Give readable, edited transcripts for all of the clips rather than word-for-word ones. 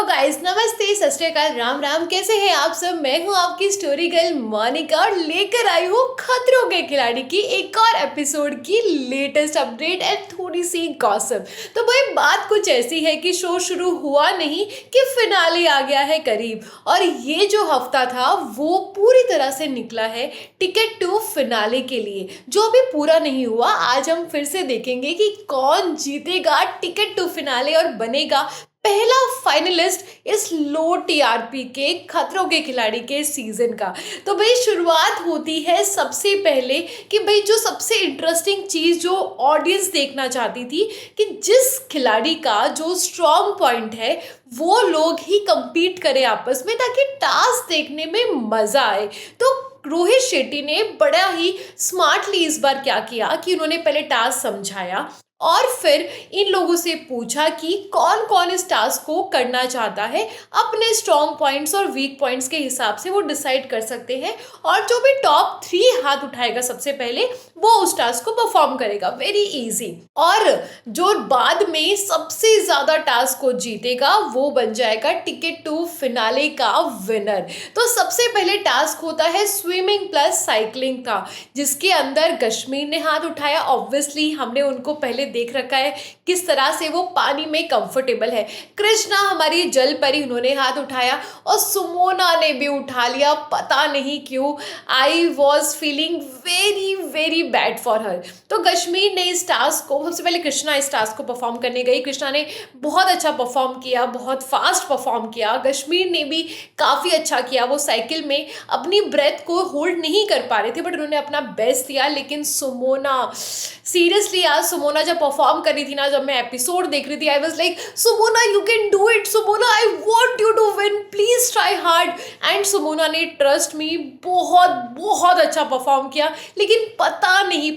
Guys, नमस्ते, सत श्री अकाल, राम राम। कैसे हैं आप सब? मैं हूं आपकी स्टोरी गर्ल मोनिका और लेकर आई हूं खतरों के खिलाड़ी की एक और एपिसोड की लेटेस्ट अपडेट एंड थोड़ी सी गॉसिप। तो भाई बात कुछ ऐसी है कि शो शुरू हुआ नहीं कि फिनाले आ गया है करीब, और ये जो हफ्ता था वो पूरी तरह से निकला है टिकट टू फिनाले के लिए, जो अभी पूरा नहीं हुआ। आज हम फिर से देखेंगे कि कौन जीतेगा टिकट टू फिनाले और बनेगा पहला फाइनलिस्ट इस लो टीआरपी के खतरों के खिलाड़ी के सीजन का। तो भाई शुरुआत होती है सबसे पहले कि भाई जो सबसे इंटरेस्टिंग चीज़ जो ऑडियंस देखना चाहती थी कि जिस खिलाड़ी का जो स्ट्रॉन्ग पॉइंट है वो लोग ही compete करें आपस में, ताकि टास्क देखने में मज़ा आए। तो रोहित शेट्टी ने बड़ा ही स्मार्टली इस बार क्या किया कि उन्होंने पहले टास्क समझाया और फिर इन लोगों से पूछा कि कौन कौन इस टास्क को करना चाहता है। अपने स्ट्रॉन्ग पॉइंट्स और वीक पॉइंट्स के हिसाब से वो डिसाइड कर सकते हैं, और जो भी टॉप 3 हाथ उठाएगा सबसे पहले वो उस टास्क को परफॉर्म करेगा। Very easy. और जो बाद में सबसे ज़्यादा टास्क को जीतेगा वो बन जाएगा टिकट टू फिनाले का विनर। तो सबसे पहले टास्क होता है स्विमिंग प्लस साइकिलिंग का, जिसके अंदर कश्मीर ने हाथ उठाया। ऑब्वियसली हमने उनको पहले देख रखा है किस तरह से वो पानी में कंफर्टेबल है। कृष्णा हमारी जल परी, उन्होंने हाथ उठाया, और सुमोना ने भी उठा लिया। पता नहीं क्यों, I was feeling very very bad for her. तो कश्मीर ने इस टास्क को, सबसे पहले कृष्णा इस टास्क को परफॉर्म करने गई। कृष्णा ने बहुत अच्छा परफॉर्म किया, बहुत फास्ट परफॉर्म किया। कश्मीर ने भी काफ़ी अच्छा किया। वो साइकिल में अपनी ब्रेथ को होल्ड नहीं कर पा रहे थे, बट उन्होंने अपना बेस्ट दिया। लेकिन सुमोना, सीरियसली यार, सुमोना जब परफॉर्म कर रही थी ना, जब मैं एपिसोड देख रही थी, I was like Sumona you can do it, Sumona I want you to win, please try hard. And Sumona ने ट्रस्ट मी बहुत बहुत अच्छा परफॉर्म किया। लेकिन पता नहीं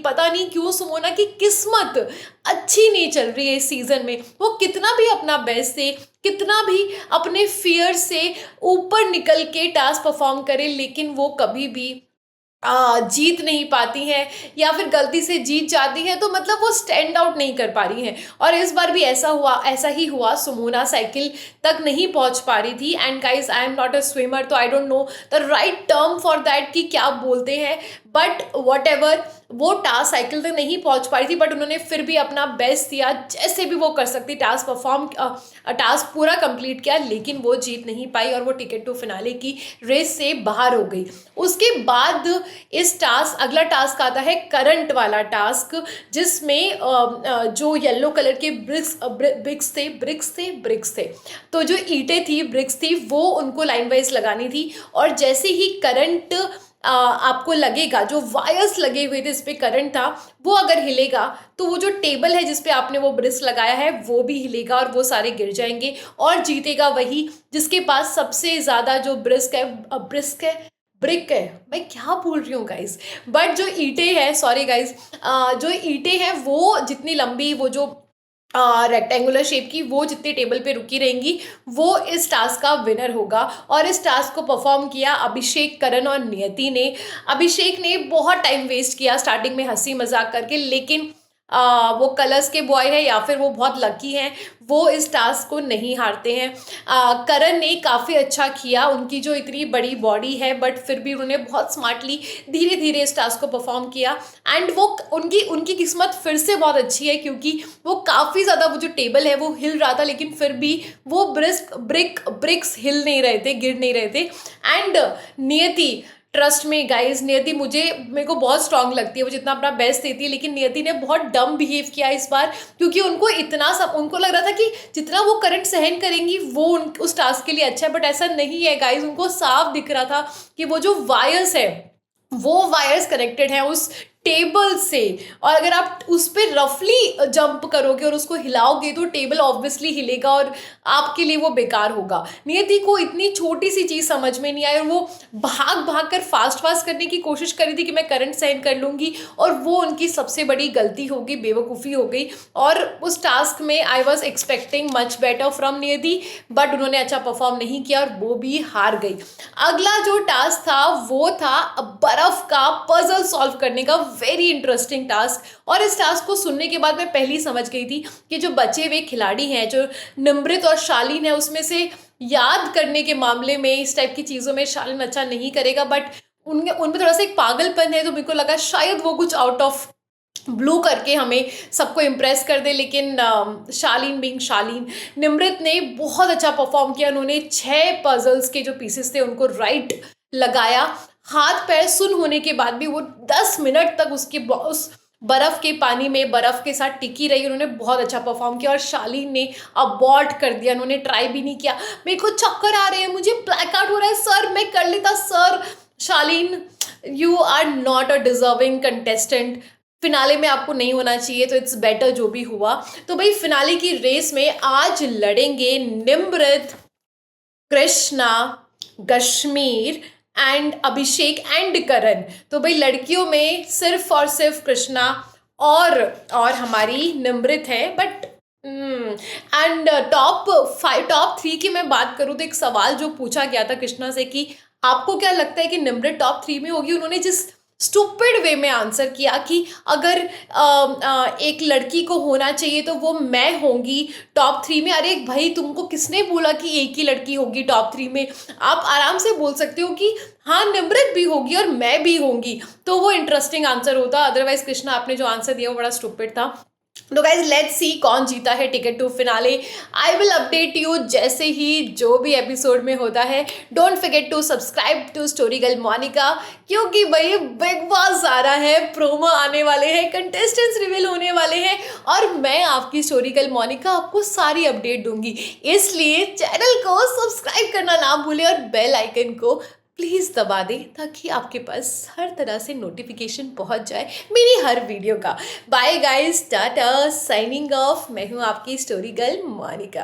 क्यों सुमोना की किस्मत अच्छी नहीं चल रही है इस सीजन में। वो कितना भी अपना बेस्ट दे, कितना भी अपने फियर से ऊपर निकल के टास्क परफॉर्म करे, लेकिन वो कभी भी जीत नहीं पाती हैं, या फिर गलती से जीत जाती हैं तो मतलब वो स्टैंड आउट नहीं कर पा रही हैं। और इस बार भी ऐसा ही हुआ। सुमोना साइकिल तक नहीं पहुंच पा रही थी। And guys, I am not a swimmer, तो I don't know the right term for that कि क्या बोलते हैं, बट वट एवर, वो टास्क साइकिल तक नहीं पहुंच पा रही थी, बट उन्होंने फिर भी अपना बेस्ट दिया, जैसे भी वो कर सकती। टास्क पूरा कंप्लीट किया, लेकिन वो जीत नहीं पाई और वो टिकट टू फिनाले की रेस से बाहर हो गई। उसके बाद अगला टास्क आता है करंट वाला टास्क, जिसमें जो येलो कलर के ब्रिक्स थे, तो जो ईंटें थी, ब्रिक्स थी, वो उनको लाइन वाइज लगानी थी। और जैसे ही करंट आपको लगेगा, जो वायर्स लगे हुए थे, इस पे करंट था, वो अगर हिलेगा तो वो जो टेबल है जिस पे आपने वो ब्रिक्स लगाया है वो भी हिलेगा और वो सारे गिर जाएंगे। और जीतेगा वही जिसके पास सबसे ज़्यादा जो ब्रिक है, मैं क्या बोल रही हूँ गाइज, बट जो ईंटें हैं, सॉरी गाइज, जो ईंटें हैं वो जितनी लंबी, वो जो रेक्टेंगुलर शेप की, वो जितनी टेबल पे रुकी रहेंगी, वो इस टास्क का विनर होगा। और इस टास्क को परफॉर्म किया अभिषेक, करण और नियति ने। अभिषेक ने बहुत टाइम वेस्ट किया स्टार्टिंग में हंसी मजाक करके, लेकिन वो कलर्स के बॉय है या फिर वो बहुत लकी हैं, वो इस टास्क को नहीं हारते हैं। करण ने काफ़ी अच्छा किया, उनकी जो इतनी बड़ी बॉडी है, बट फिर भी उन्होंने बहुत स्मार्टली धीरे धीरे इस टास्क को परफॉर्म किया। एंड वो उनकी किस्मत फिर से बहुत अच्छी है, क्योंकि वो काफ़ी ज़्यादा, वो जो टेबल है वो हिल रहा था, लेकिन फिर भी वो ब्रिक्स हिल नहीं रहे थे, गिर नहीं रहे थे। एंड नियति, ट्रस्ट में गाइज, नियति मेरे को बहुत स्ट्रांग लगती है, वो जितना अपना बेस्ट देती है, लेकिन नियति ने बहुत डम बिहेव किया इस बार, क्योंकि उनको लग रहा था कि जितना वो करंट सहन करेंगी वो उस टास्क के लिए अच्छा है, बट ऐसा नहीं है गाइज। उनको साफ दिख रहा था कि वो जो वायर्स है, वो वायर्स कनेक्टेड हैं उस टेबल से, और अगर आप उस पर रफली जंप करोगे और उसको हिलाओगे तो टेबल ऑब्वियसली हिलेगा और आपके लिए वो बेकार होगा। नियति को इतनी छोटी सी चीज़ समझ में नहीं आई, और वो भाग कर फास्ट करने की कोशिश करी थी कि मैं करंट सहन कर लूँगी, और वो उनकी सबसे बड़ी गलती होगी, बेवकूफ़ी हो गई। और उस टास्क में I was expecting much better from नियति, बट उन्होंने अच्छा परफॉर्म नहीं किया और वो भी हार गई। अगला जो टास्क था वो था बर्फ़ का पजल सॉल्व करने का। Very interesting task. और इस टास्क को सुनने के बाद मैं पहले ही समझ गई थी कि जो बचे हुए खिलाड़ी हैं, जो निमृत और शालीन है, उसमें से याद करने के मामले में इस टाइप की चीज़ों में शालीन अच्छा नहीं करेगा, बट उनमें थोड़ा सा एक पागलपन है, तो मेरे को लगा शायद वो कुछ आउट ऑफ ब्लू करके हमें सबको इम्प्रेस कर दे। लेकिन शालीन बीइंग शालीन, निमृत ने बहुत अच्छा परफॉर्म किया। उन्होंने 6 पजल्स के जो पीसेस थे उनको राइट लगाया। हाथ पैर सुन होने के बाद भी वो 10 मिनट तक उस बर्फ़ के पानी में बर्फ़ के साथ टिकी रही। उन्होंने बहुत अच्छा परफॉर्म किया और शालीन ने अबॉर्ट कर दिया, उन्होंने ट्राई भी नहीं किया। मेरे को चक्कर आ रहे हैं, मुझे ब्लैक आउट हो रहा है, सर मैं कर लेता sir. Shalin, you are not a deserving contestant, finale में आपको नहीं होना चाहिए, तो इट्स बेटर जो भी हुआ। तो भाई फिनाले की रेस में आज लड़ेंगे निमृत, कृष्णा, कश्मीर एंड अभिषेक एंड करण। तो भाई लड़कियों में सिर्फ और सिर्फ कृष्णा और हमारी निमृत है। बट एंड टॉप 3 की मैं बात करूँ तो एक सवाल जो पूछा गया था कृष्णा से कि आपको क्या लगता है कि निमृत टॉप 3 में होगी, उन्होंने जिस स्टूपिड वे में आंसर किया कि अगर एक लड़की को होना चाहिए तो वो मैं होंगी टॉप 3 में। अरे भाई, तुमको किसने बोला कि एक ही लड़की होगी टॉप 3 में? आप आराम से बोल सकते हो कि हाँ निमृत भी होगी और मैं भी होंगी, तो वो इंटरेस्टिंग आंसर होता। अदरवाइज कृष्णा आपने जो आंसर दिया वो बड़ा स्टूपिड था। तो गाइज लेट्स सी कौन जीता है ticket to finale. I will update you जैसे ही जो भी एपिसोड में होता है। Don't forget to subscribe to story girl Monika, क्योंकि भाई बिग बॉस आ रहा है, प्रोमो आने वाले हैं, कंटेस्टेंट्स रिवील होने वाले हैं और मैं आपकी स्टोरी गर्ल मोनिका आपको सारी अपडेट दूंगी। इसलिए चैनल को सब्सक्राइब करना ना भूलें और बेल आइकन को प्लीज़ दबा दें ताकि आपके पास हर तरह से नोटिफिकेशन पहुंच जाए मेरी हर वीडियो का। Bye guys, tata, signing off. मैं हूं आपकी स्टोरी गर्ल मोनिका।